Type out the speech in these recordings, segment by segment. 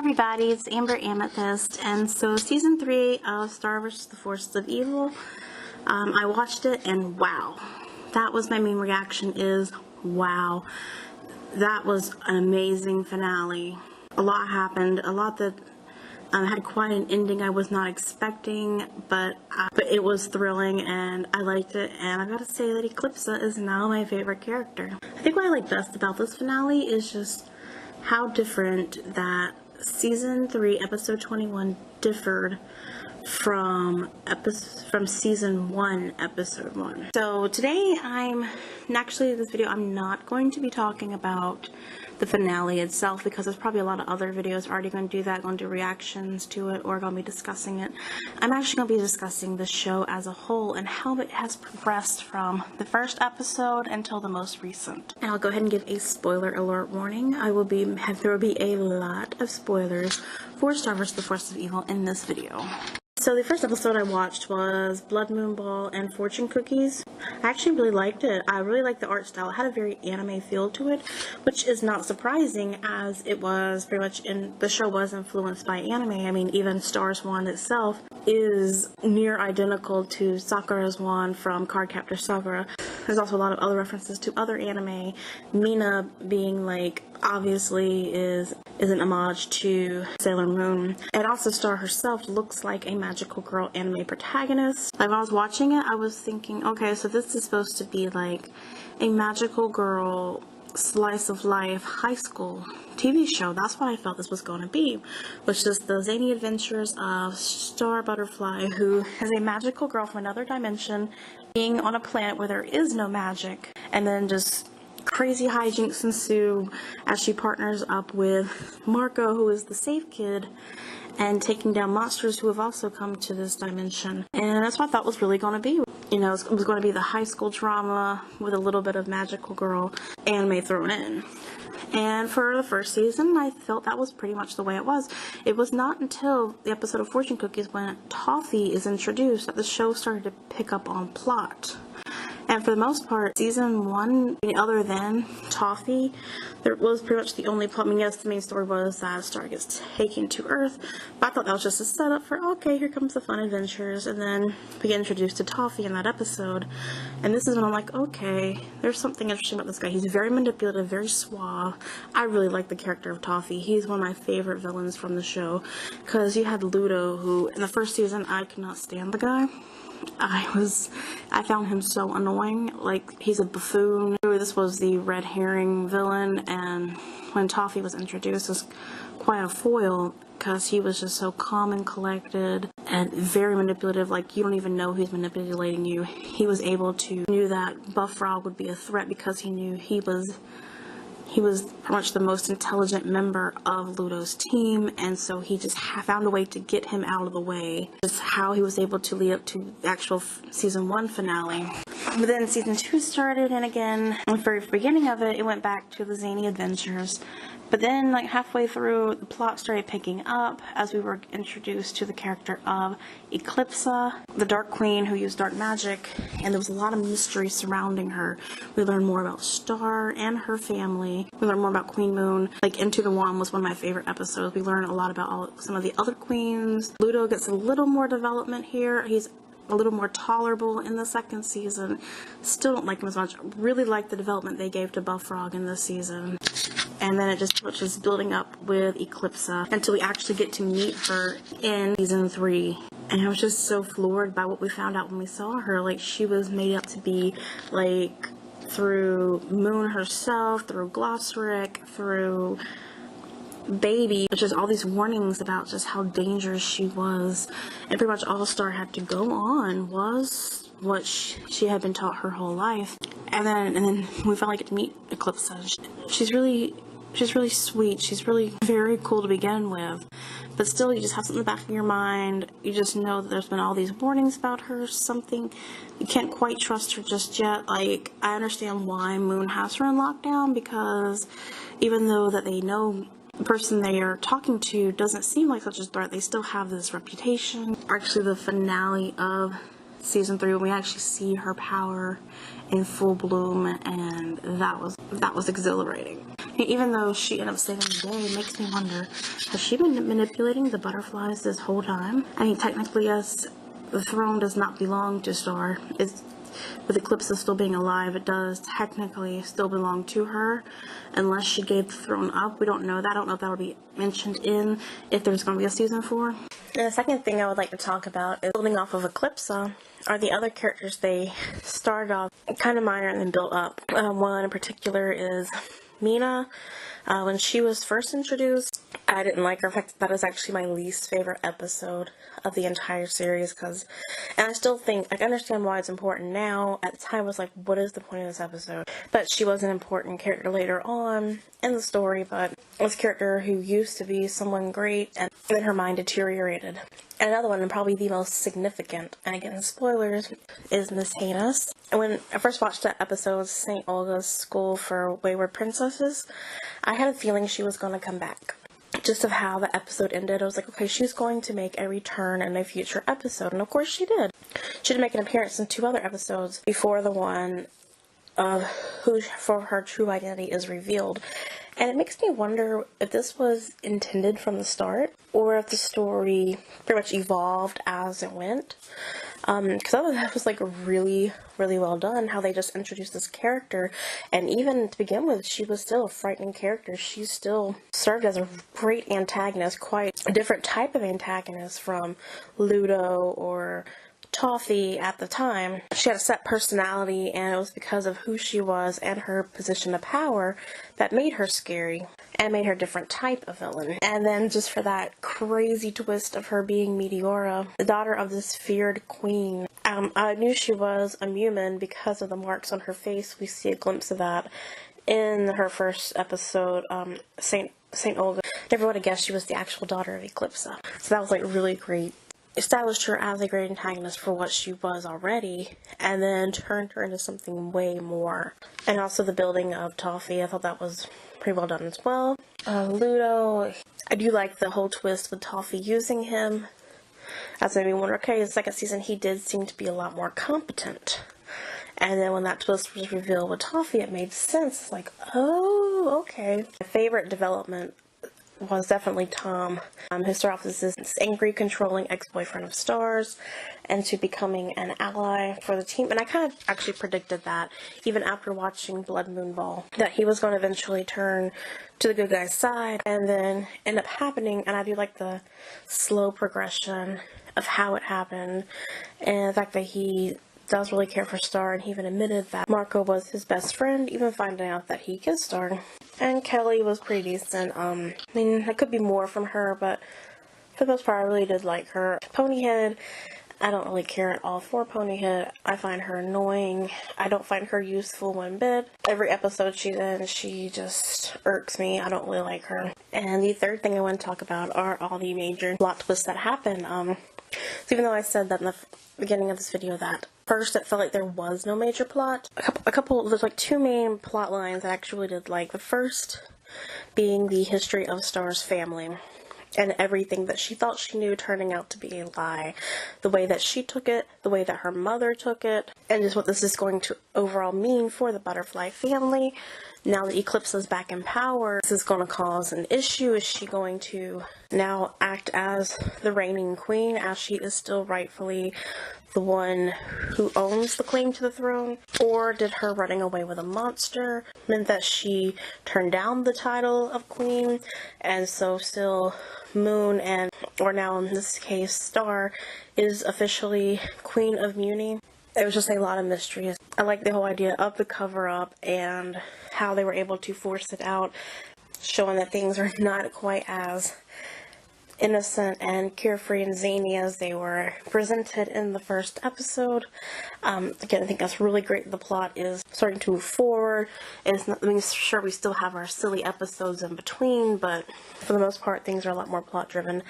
Everybody, it's Amber Amethyst, and so season 3 of Star vs. the Forces of Evil, I watched it and wow, that was my main reaction is wow, that was an amazing finale. A lot happened, a lot that had quite an ending I was not expecting, but it was thrilling and I liked it, and I gotta say that Eclipsa is now my favorite character. I think what I like best about this finale is just how different that Season 3, Episode 21 differed from Season 1, Episode 1. So today actually this video I'm not going to be talking about the finale itself because there's probably a lot of other videos already going to do that, going to do reactions to it or going to be discussing it. I'm actually going to be discussing the show as a whole and how it has progressed from the first episode until the most recent. And I'll go ahead and give a spoiler alert warning. There will be a lot of spoilers for Star vs. the Forces of Evil in this video. So the first episode I watched was Blood Moon Ball and Fortune Cookies. I actually really liked it. I really liked the art style. It had a very anime feel to it, which is not surprising as it was pretty much the show was influenced by anime. I mean, even Star's wand itself is near identical to Sakura's wand from Cardcaptor Sakura. There's also a lot of other references to other anime. Mina being like, obviously is an homage to Sailor Moon. And also Star herself looks like a magical girl anime protagonist. Like when I was watching it, I was thinking, okay, so this is supposed to be like a magical girl slice of life high school TV show. That's what I felt this was going to be, which is the zany adventures of Star Butterfly, who is a magical girl from another dimension being on a planet where there is no magic, and then just crazy hijinks ensue as she partners up with Marco, who is the safe kid, and taking down monsters who have also come to this dimension. And that's what I thought was really going to be. You know, it was going to be the high school drama with a little bit of magical girl anime thrown in. And for the first season, I felt that was pretty much the way it was. It was not until the episode of Fortune Cookies when Toffee is introduced that the show started to pick up on plot. And for the most part, season 1, other than Toffee, there was pretty much the only plot. I mean, yes, the main story was that Star gets taken to Earth, but I thought that was just a setup for, okay, here comes the fun adventures, and then we get introduced to Toffee in that episode. And this is when I'm like, okay, there's something interesting about this guy. He's very manipulative, very suave. I really like the character of Toffee. He's one of my favorite villains from the show, because you had Ludo, who, in the first season, I could not stand the guy. I found him so annoying. Like, he's a buffoon. This was the red herring villain, and when Toffee was introduced as quite a foil, because he was just so calm and collected and very manipulative. Like, you don't even know he's manipulating you. He was able to knew that Buff Frog would be a threat because he knew he was pretty much the most intelligent member of Ludo's team, and so he just found a way to get him out of the way. Just how he was able to lead up to the actual season 1 finale. But then season 2 started, and again, in the very beginning of it, it went back to the zany adventures. But then, like halfway through, the plot started picking up as we were introduced to the character of Eclipsa, the Dark Queen who used dark magic, and there was a lot of mystery surrounding her. We learned more about Star and her family. We learned more about Queen Moon. Like, Into the Wand was one of my favorite episodes. We learned a lot about some of the other queens. Ludo gets a little more development here. He's a little more tolerable in the second season. Still don't like him as much. Really like the development they gave to Buff Frog in this season. And then it just was building up with Eclipsa until we actually get to meet her in season 3. And I was just so floored by what we found out when we saw her. Like, she was made up to be, like, through Moon herself, through Glossaric, through Baby, which is all these warnings about just how dangerous she was. And pretty much all Star had to go on was what she had been taught her whole life. And then we finally get to meet Eclipsa. She's really sweet. She's really very cool to begin with. But still, you just have something in the back of your mind. You just know that there's been all these warnings about her. Something, you can't quite trust her just yet. Like, I understand why Moon has her in lockdown, because even though that they know the person they are talking to doesn't seem like such a threat, they still have this reputation. Actually, the finale of season 3, when we actually see her power in full bloom, and that was exhilarating. Even though she ended up saving the day, it makes me wonder, has she been manipulating the butterflies this whole time? I mean, technically, yes, the throne does not belong to Star. With Eclipse still being alive, it does technically still belong to her, unless she gave the throne up. We don't know that. I don't know if that will be mentioned if there's going to be a season 4. And the second thing I would like to talk about is building off of Eclipse are the other characters. They started off kind of minor and then built up. One in particular is Mina. When she was first introduced, I didn't like her. In fact, that is actually my least favorite episode of the entire series, and I still think, I understand why it's important now. At the time, I was like, what is the point of this episode? But she was an important character later on in the story, but this character who used to be someone great, and then her mind deteriorated. And another one, and probably the most significant, and again, spoilers, is Miss Heinous. And when I first watched that episode, St. Olga's School for Wayward Princesses, I had a feeling she was going to come back. Just of how the episode ended, I was like, okay, she's going to make a return in a future episode, and of course she did. She did make an appearance in 2 other episodes before the one of who for her true identity is revealed. And it makes me wonder if this was intended from the start, or if the story pretty much evolved as it went. Because that was like really, really well done, how they just introduced this character, and even to begin with, she was still a frightening character. She still served as a great antagonist, quite a different type of antagonist from Ludo or Toffee at the time. She had a set personality, and it was because of who she was and her position of power that made her scary and made her a different type of villain. And then just for that crazy twist of her being Meteora, the daughter of this feared queen. I knew she was a human because of the marks on her face. We see a glimpse of that in her first episode, Saint Olga. Never would have guessed she was the actual daughter of Eclipse. So that was like really great. Established her as a great antagonist for what she was already, and then turned her into something way more. And also the building of Toffee, I thought that was pretty well done as well. Ludo, I do like the whole twist with Toffee using him. That's made me wonder, okay, in the second season he did seem to be a lot more competent. And then when that twist was revealed with Toffee, it made sense. It's like, oh, okay. My favorite development was definitely Tom, who started off as this angry, controlling ex-boyfriend of Star's, and to becoming an ally for the team. And I kind of actually predicted that, even after watching Blood Moon Ball, that he was going to eventually turn to the good guy's side, and then end up happening. And I do like the slow progression of how it happened, and the fact that he does really care for Star, and he even admitted that Marco was his best friend, even finding out that he kissed Star. And Kelly was pretty decent. I mean, it could be more from her, but for the most part, I really did like her. Ponyhead, I don't really care at all for Ponyhead. I find her annoying. I don't find her useful one bit. Every episode she's in, she just irks me. I don't really like her. And the third thing I want to talk about are all the major plot twists that happen. So even though I said that in the beginning of this video that first it felt like there was no major plot, there's like 2 main plot lines I actually did like. The first being the history of Star's family, and everything that she thought she knew turning out to be a lie. The way that she took it, the way that her mother took it, and just what this is going to overall mean for the Butterfly family. Now that Eclipse is back in power, this is going to cause an issue. Is she going to now act as the reigning queen, as she is still rightfully the one who owns the claim to the throne? Or did her running away with a monster meant that she turned down the title of queen, and so still Moon, or now in this case Star, is officially Queen of Muni? There was just a lot of mysteries. I like the whole idea of the cover-up and how they were able to force it out, showing that things are not quite as innocent and carefree and zany as they were presented in the first episode. Again, I think that's really great. The plot is starting to move forward. Sure, we still have our silly episodes in between, but for the most part, things are a lot more plot-driven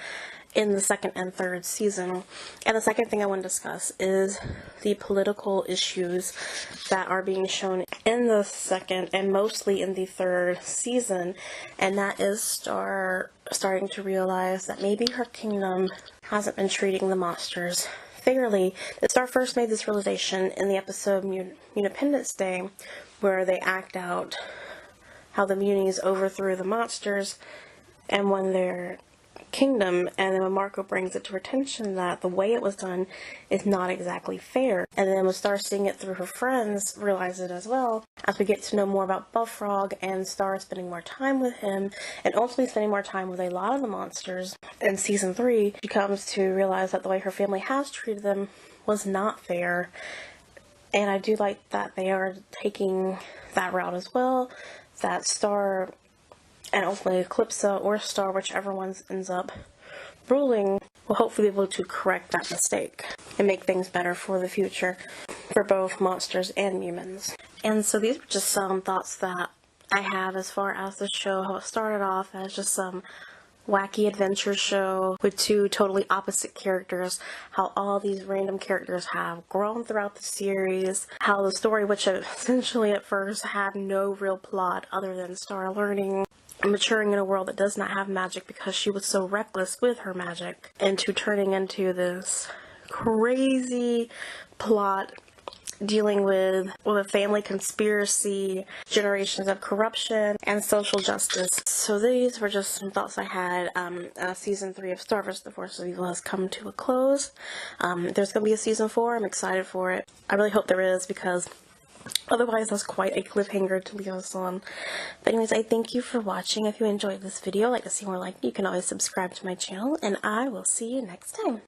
in the second and third season. And the second thing I want to discuss is the political issues that are being shown in the second and mostly in the third season, and that is starting to realize that maybe her kingdom hasn't been treating the monsters fairly. Star first made this realization in the episode Independence Day, where they act out how the munis overthrew the monsters and won their kingdom, and then when Marco brings it to her attention that the way it was done is not exactly fair, and then when Star, seeing it through her friends, realizes it as well, as we get to know more about Bullfrog and Star spending more time with him, and ultimately spending more time with a lot of the monsters in Season 3, she comes to realize that the way her family has treated them was not fair, and I do like that they are taking that route as well, that Star and ultimately Eclipsa or Star, whichever one ends up ruling, will hopefully be able to correct that mistake and make things better for the future for both monsters and humans. And so these were just some thoughts that I have as far as the show, how it started off as just some wacky adventure show with two totally opposite characters, how all these random characters have grown throughout the series, how the story, which essentially at first had no real plot other than Star learning and maturing in a world that does not have magic because she was so reckless with her magic, into turning into this crazy plot dealing with a family conspiracy, generations of corruption, and social justice. So these were just some thoughts I had. Season 3 of Star vs. the Forces of Evil has come to a close. There's going to be a Season 4. I'm excited for it. I really hope there is, because otherwise that's quite a cliffhanger to leave us on. But anyways, I thank you for watching. If you enjoyed this video, like to see more like me, you can always subscribe to my channel, and I will see you next time.